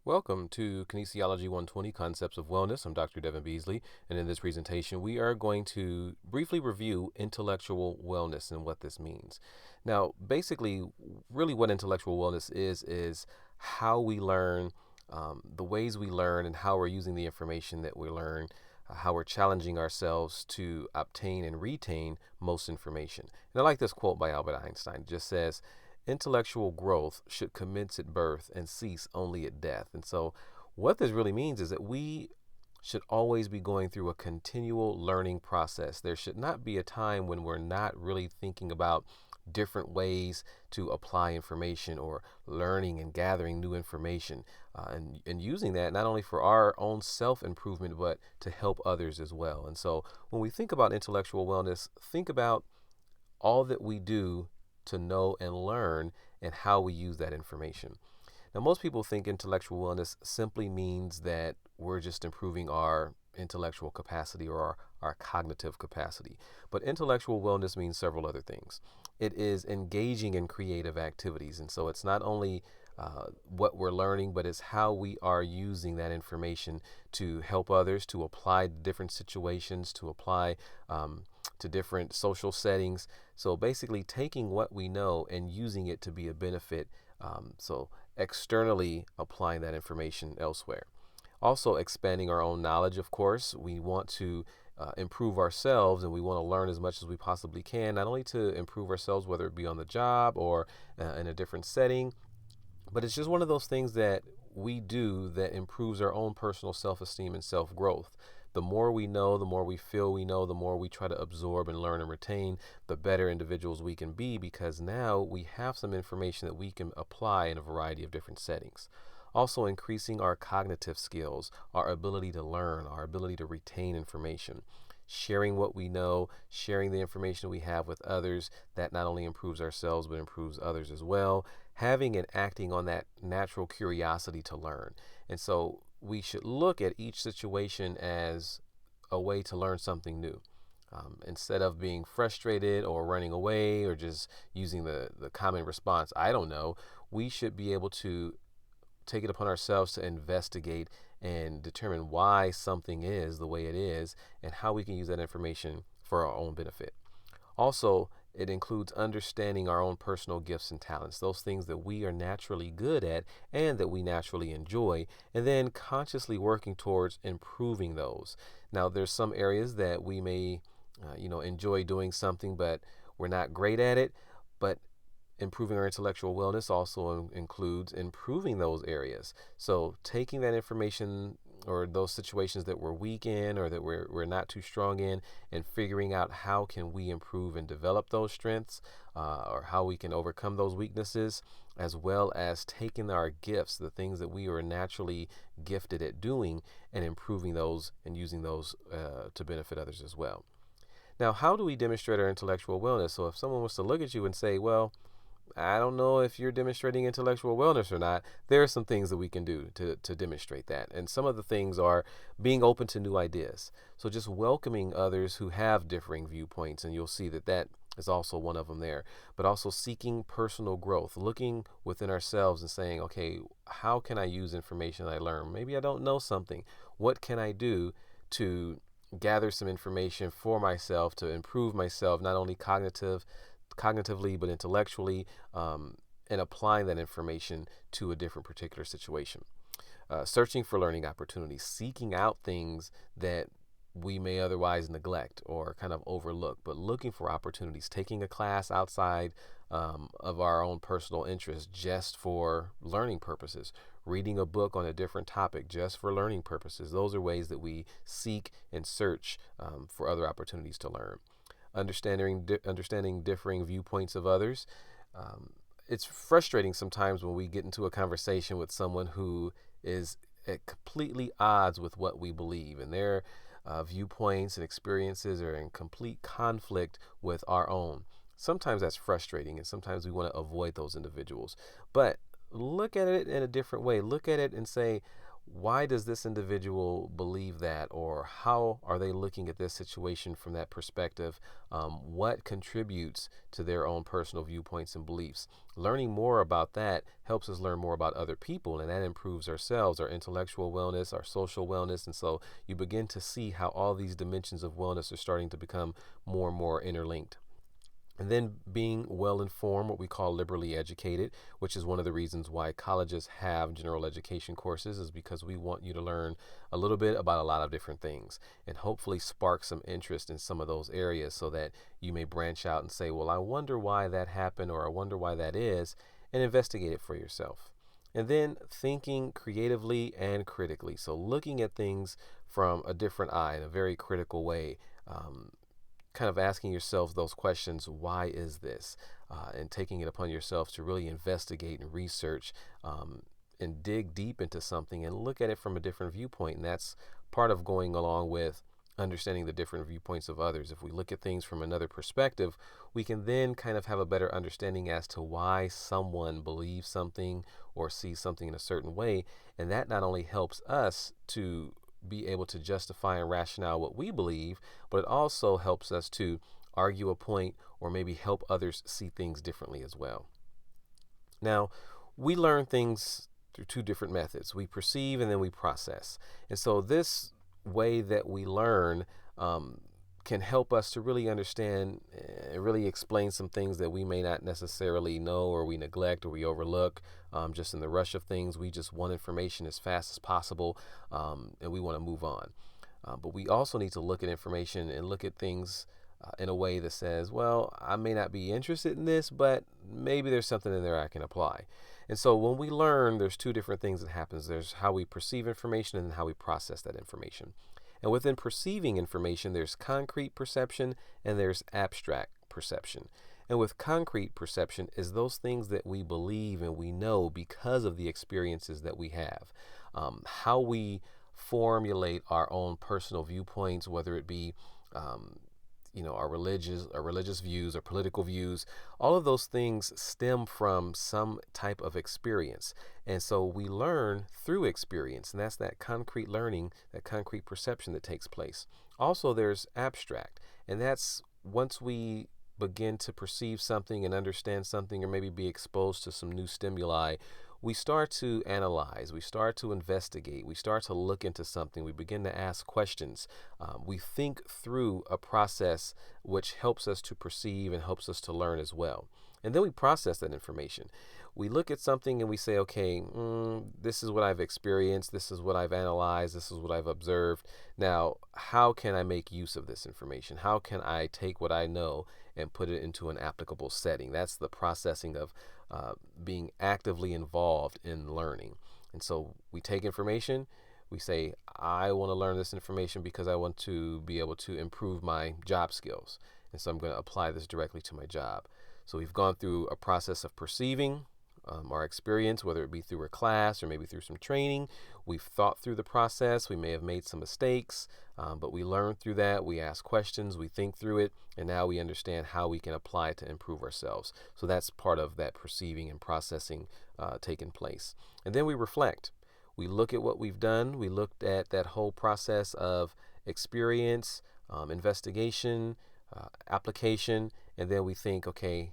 Welcome to Kinesiology 120 Concepts of Wellness. I'm Dr. Devin Beasley, and in this presentation, we are going to briefly review intellectual wellness and what this means. Now, basically, really what intellectual wellness is how we learn, the ways we learn, and how we're using the information that we learn, how we're challenging ourselves to obtain and retain most information. And I like this quote by Albert Einstein. It just says, intellectual growth should commence at birth and cease only at death. And so, what this really means is that we should always be going through a continual learning process. There should not be a time when we're not really thinking about different ways to apply information or learning and gathering new information and using that not only for our own self-improvement but to help others as well. And so when we think about intellectual wellness, think about all that we do to know and learn and how we use that information. Now, most people think intellectual wellness simply means that we're just improving our intellectual capacity or our cognitive capacity. But intellectual wellness means several other things. It is engaging in creative activities. And so it's not only what we're learning, but it's how we are using that information to help others, to apply to different situations, to apply to different social settings. So basically taking what we know and using it to be a benefit. So externally applying that information elsewhere. Also expanding our own knowledge, of course. We want to improve ourselves and we want to learn as much as we possibly can, not only to improve ourselves, whether it be on the job or in a different setting, but it's just one of those things that we do that improves our own personal self-esteem and self-growth. The more we know, the more we feel we know, the more we try to absorb and learn and retain, the better individuals we can be, because now we have some information that we can apply in a variety of different settings. Also increasing our cognitive skills, our ability to learn, our ability to retain information. Sharing what we know, sharing the information we have with others, that not only improves ourselves but improves others as well. Having and acting on that natural curiosity to learn. And so we should look at each situation as a way to learn something new. Instead of being frustrated or running away or just using the common response, I don't know, we should be able to take it upon ourselves to investigate and determine why something is the way it is and how we can use that information for our own benefit. Also, it includes understanding our own personal gifts and talents, those things that we are naturally good at and that we naturally enjoy, and then consciously working towards improving those. Now, there's some areas that we may, enjoy doing something, but we're not great at it. But improving our intellectual wellness also includes improving those areas. So taking that information or those situations that we're weak in or that we're not too strong in and figuring out how can we improve and develop those strengths or how we can overcome those weaknesses, as well as taking our gifts, the things that we are naturally gifted at doing, and improving those and using those to benefit others as well. Now, how do we demonstrate our intellectual wellness? So if someone was to look at you and say, well, I don't know if you're demonstrating intellectual wellness or not, there are some things that we can do to demonstrate that. And some of the things are being open to new ideas. So just welcoming others who have differing viewpoints, and you'll see that that is also one of them there. But also seeking personal growth, looking within ourselves and saying, okay, how can I use information I learn? Maybe I don't know something. What can I do to gather some information for myself to improve myself, not only cognitively but intellectually, and applying that information to a different particular situation. Searching for learning opportunities, seeking out things that we may otherwise neglect or kind of overlook, but looking for opportunities, taking a class outside of our own personal interest just for learning purposes, reading a book on a different topic just for learning purposes. Those are ways that we seek and search for other opportunities to learn. Understanding differing viewpoints of others. It's frustrating sometimes when we get into a conversation with someone who is at completely odds with what we believe, and their viewpoints and experiences are in complete conflict with our own. Sometimes that's frustrating, and sometimes we want to avoid those individuals. But look at it in a different way. Look at it and say, why does this individual believe that, or how are they looking at this situation from that perspective? What contributes to their own personal viewpoints and beliefs? Learning more about that helps us learn more about other people, and that improves ourselves, our intellectual wellness, our social wellness. And so you begin to see how all these dimensions of wellness are starting to become more and more interlinked. And then being well informed, what we call liberally educated, which is one of the reasons why colleges have general education courses, is because we want you to learn a little bit about a lot of different things and hopefully spark some interest in some of those areas so that you may branch out and say, well, I wonder why that happened, or I wonder why that is, and investigate it for yourself. And then thinking creatively and critically. So looking at things from a different eye in a very critical way. Kind of asking yourself those questions, why is this? And taking it upon yourself to really investigate and research and dig deep into something and look at it from a different viewpoint. And that's part of going along with understanding the different viewpoints of others. If we look at things from another perspective, we can then kind of have a better understanding as to why someone believes something or sees something in a certain way. And that not only helps us to be able to justify and rationale what we believe, but it also helps us to argue a point or maybe help others see things differently as well. Now, we learn things through two different methods. We perceive and then we process. And so this way that we learn can help us to really understand and really explain some things that we may not necessarily know, or we neglect, or we overlook just in the rush of things. We just want information as fast as possible, and we want to move on. But we also need to look at information and look at things in a way that says, well, I may not be interested in this, but maybe there's something in there I can apply. And so when we learn, there's two different things that happens. There's how we perceive information and how we process that information. And within perceiving information, there's concrete perception and there's abstract perception. And with concrete perception is those things that we believe and we know because of the experiences that we have. How we formulate our own personal viewpoints, whether it be our religious views or political views, all of those things stem from some type of experience. And so we learn through experience, and that's that concrete learning, that concrete perception that takes place. Also, there's abstract, and that's once we begin to perceive something and understand something, or maybe be exposed to some new stimuli, we start to analyze, we start to investigate, we start to look into something, we begin to ask questions. We think through a process which helps us to perceive and helps us to learn as well. And then we process that information. We look at something and we say, okay, this is what I've experienced, this is what I've analyzed, this is what I've observed. Now, how can I make use of this information? How can I take what I know and put it into an applicable setting? That's the processing of being actively involved in learning. And so we take information, we say, I want to learn this information because I want to be able to improve my job skills. And so I'm going to apply this directly to my job. So we've gone through a process of perceiving our experience, whether it be through a class or maybe through some training. We've thought through the process. We may have made some mistakes, but we learn through that. We ask questions, we think through it, and now we understand how we can apply it to improve ourselves. So that's part of that perceiving and processing taking place. And then we reflect. We look at what we've done. We looked at that whole process of experience, investigation, application, and then we think, okay,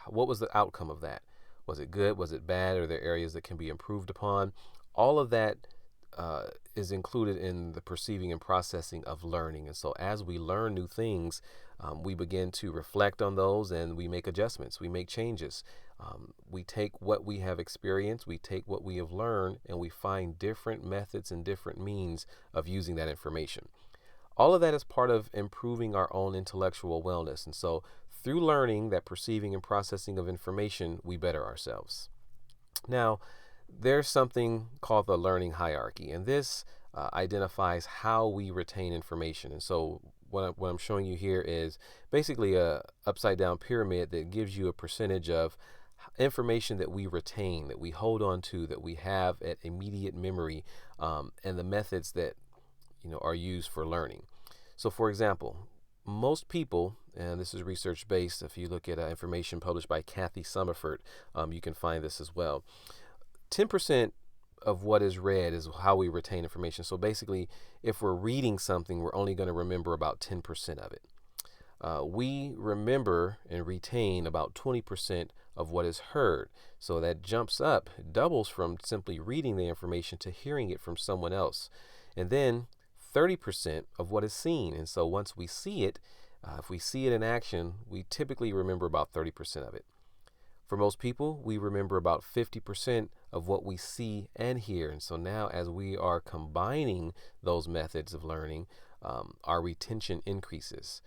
what was the outcome of that? Was it good? Was it bad? Are there areas that can be improved upon? All of that is included in the perceiving and processing of learning. And so as we learn new things, we begin to reflect on those and we make adjustments. We make changes. We take what we have experienced, we take what we have learned, and we find different methods and different means of using that information. All of that is part of improving our own intellectual wellness. And so through learning, that perceiving and processing of information, we better ourselves. Now, there's something called the learning hierarchy, and this identifies how we retain information. And so what I'm showing you here is basically a upside down pyramid that gives you a percentage of information that we retain, that we hold on to, that we have at immediate memory, and the methods that are used for learning. So for example, most people, and this is research based, if you look at information published by Kathy Summerford, you can find this as well. 10% of what is read is how we retain information. So basically, if we're reading something, we're only going to remember about 10% of it. We remember and retain about 20% of what is heard. So that jumps up, doubles from simply reading the information to hearing it from someone else. And then 30% of what is seen. And so once we see it, if we see it in action, we typically remember about 30% of it. For most people, we remember about 50% of what we see and hear. And so now, as we are combining those methods of learning, our retention increases.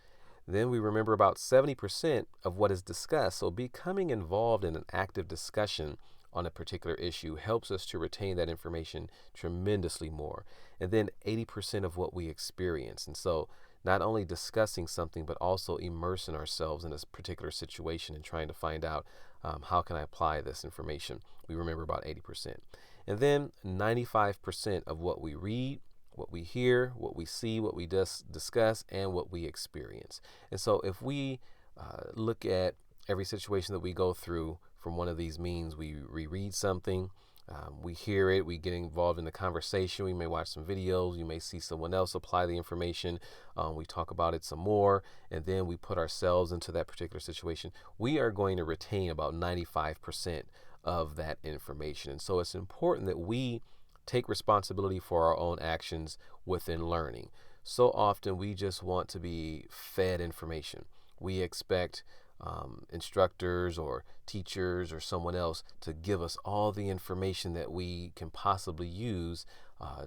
Then we remember about 70% of what is discussed. So becoming involved in an active discussion on a particular issue helps us to retain that information tremendously more. And then 80% of what we experience. And so not only discussing something, but also immersing ourselves in this particular situation and trying to find out how can I apply this information. We remember about 80%. And then 95% of what we read, what we hear, what we see, what we discuss, and what we experience. And so if we look at every situation that we go through from one of these means, we reread something, we hear it, we get involved in the conversation, we may watch some videos, you may see someone else apply the information, we talk about it some more, and then we put ourselves into that particular situation, we are going to retain about 95% of that information. And so it's important that we take responsibility for our own actions within learning. So often we just want to be fed information. We expect instructors or teachers or someone else to give us all the information that we can possibly use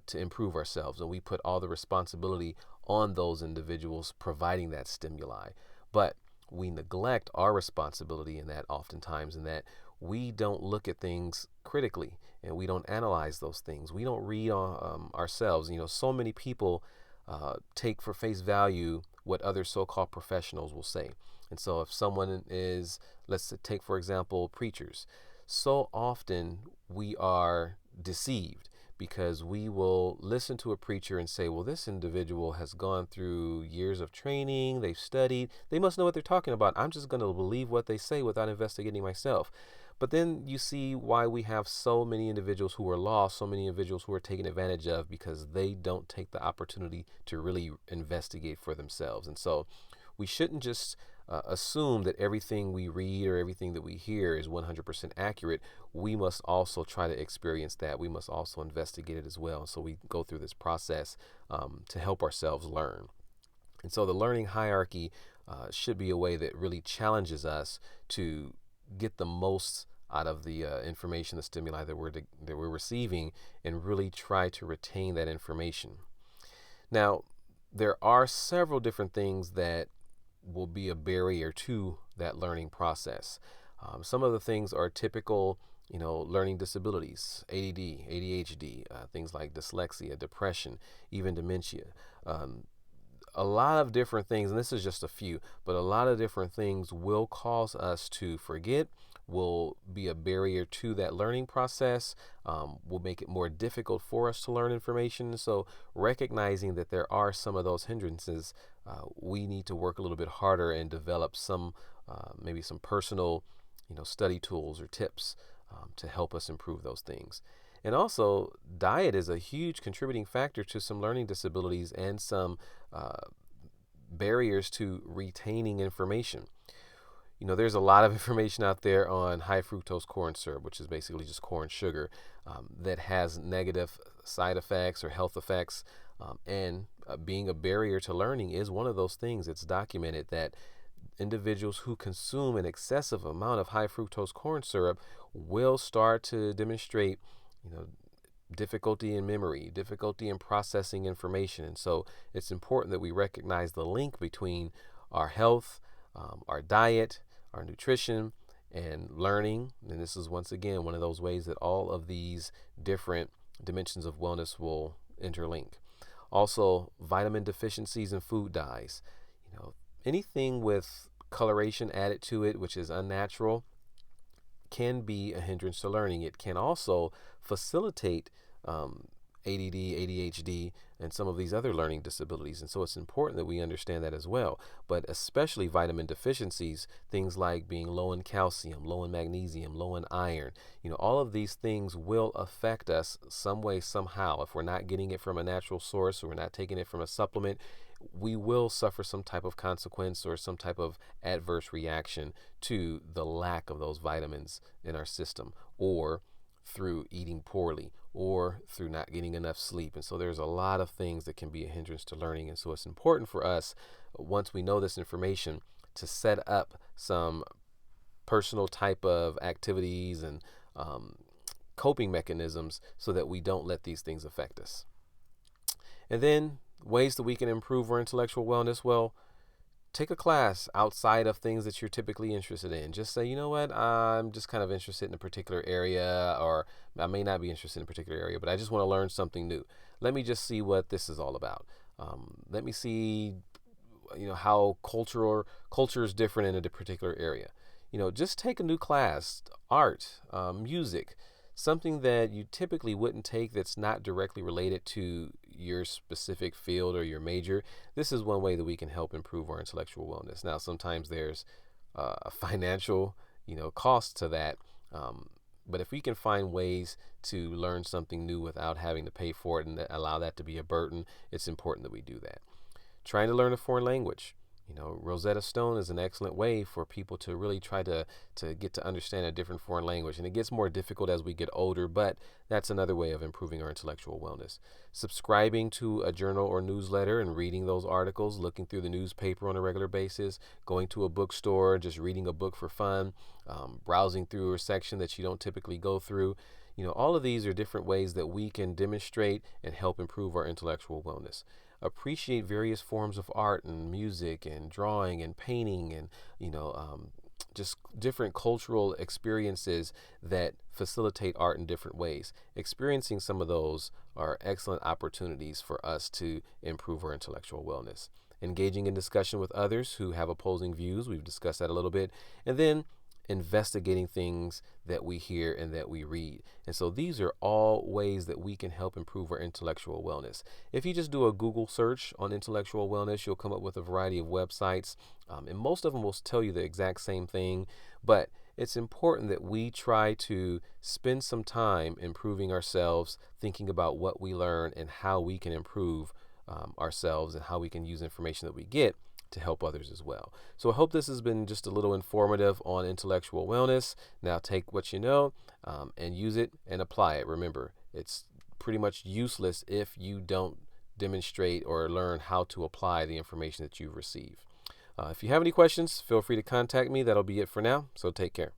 to improve ourselves. And we put all the responsibility on those individuals providing that stimuli. But we neglect our responsibility in that oftentimes, in that we don't look at things critically and we don't analyze those things. We don't read ourselves. So many people take for face value what other so-called professionals will say. And so if someone is, let's take for example, preachers, so often we are deceived because we will listen to a preacher and say, well, this individual has gone through years of training, they've studied, they must know what they're talking about. I'm just going to believe what they say without investigating myself. But then you see why we have so many individuals who are lost, so many individuals who are taken advantage of because they don't take the opportunity to really investigate for themselves. And so we shouldn't just assume that everything we read or everything that we hear is 100% accurate. We must also try to experience that. We must also investigate it as well. So we go through this process to help ourselves learn. And so the learning hierarchy should be a way that really challenges us to get the most out of the information, the stimuli that we're receiving, and really try to retain that information. Now, there are several different things that will be a barrier to that learning process. Some of the things are typical, learning disabilities, ADD, ADHD, things like dyslexia, depression, even dementia. A lot of different things, and this is just a few, but a lot of different things will cause us to forget, will be a barrier to that learning process, will make it more difficult for us to learn information. So recognizing that there are some of those hindrances, we need to work a little bit harder and develop some, maybe some personal, study tools or tips to help us improve those things. And also, diet is a huge contributing factor to some learning disabilities and some barriers to retaining information. There's a lot of information out there on high fructose corn syrup, which is basically just corn sugar, that has negative side effects or health effects. And being a barrier to learning is one of those things. It's documented that individuals who consume an excessive amount of high fructose corn syrup will start to demonstrate difficulty in memory, difficulty in processing information. And so it's important that we recognize the link between our health, our diet, our nutrition, and learning. And this is once again one of those ways that all of these different dimensions of wellness will interlink. Also, vitamin deficiencies and food dyes. Anything with coloration added to it, which is unnatural, can be a hindrance to learning. It can also facilitate ADD, ADHD, and some of these other learning disabilities. And so it's important that we understand that as well. But especially vitamin deficiencies, things like being low in calcium, low in magnesium, low in iron, all of these things will affect us some way, somehow. If we're not getting it from a natural source or we're not taking it from a supplement, we will suffer some type of consequence or some type of adverse reaction to the lack of those vitamins in our system, or through eating poorly, or through not getting enough sleep. And so there's a lot of things that can be a hindrance to learning. And so it's important for us, once we know this information, to set up some personal type of activities and coping mechanisms so that we don't let these things affect us. And then ways that we can improve our intellectual wellness. Well, take a class outside of things that you're typically interested in. Just say, you know what, I'm just kind of interested in a particular area, or I may not be interested in a particular area, but I just want to learn something new. Let me just see what this is all about. Let me see, how culture is different in a particular area. Just take a new class, art, music, something that you typically wouldn't take that's not directly related to your specific field or your major. This is one way that we can help improve our intellectual wellness. Now, sometimes there's a financial, cost to that. But if we can find ways to learn something new without having to pay for it and allow that to be a burden, it's important that we do that. Trying to learn a foreign language. Rosetta Stone is an excellent way for people to really try to get to understand a different foreign language. And it gets more difficult as we get older, but that's another way of improving our intellectual wellness. Subscribing to a journal or newsletter and reading those articles, looking through the newspaper on a regular basis, going to a bookstore, just reading a book for fun, browsing through a section that you don't typically go through. All of these are different ways that we can demonstrate and help improve our intellectual wellness. Appreciate various forms of art and music and drawing and painting and, just different cultural experiences that facilitate art in different ways. Experiencing some of those are excellent opportunities for us to improve our intellectual wellness. Engaging in discussion with others who have opposing views. We've discussed that a little bit. And then investigating things that we hear and that we read. And so these are all ways that we can help improve our intellectual wellness. If you just do a Google search on intellectual wellness, you'll come up with a variety of websites, and most of them will tell you the exact same thing. But it's important that we try to spend some time improving ourselves, thinking about what we learn and how we can improve ourselves and how we can use information that we get to help others as well. So I hope this has been just a little informative on intellectual wellness. Now take what you know and use it and apply it. Remember, it's pretty much useless if you don't demonstrate or learn how to apply the information that you've received. If you have any questions, feel free to contact me. That'll be it for now. So take care.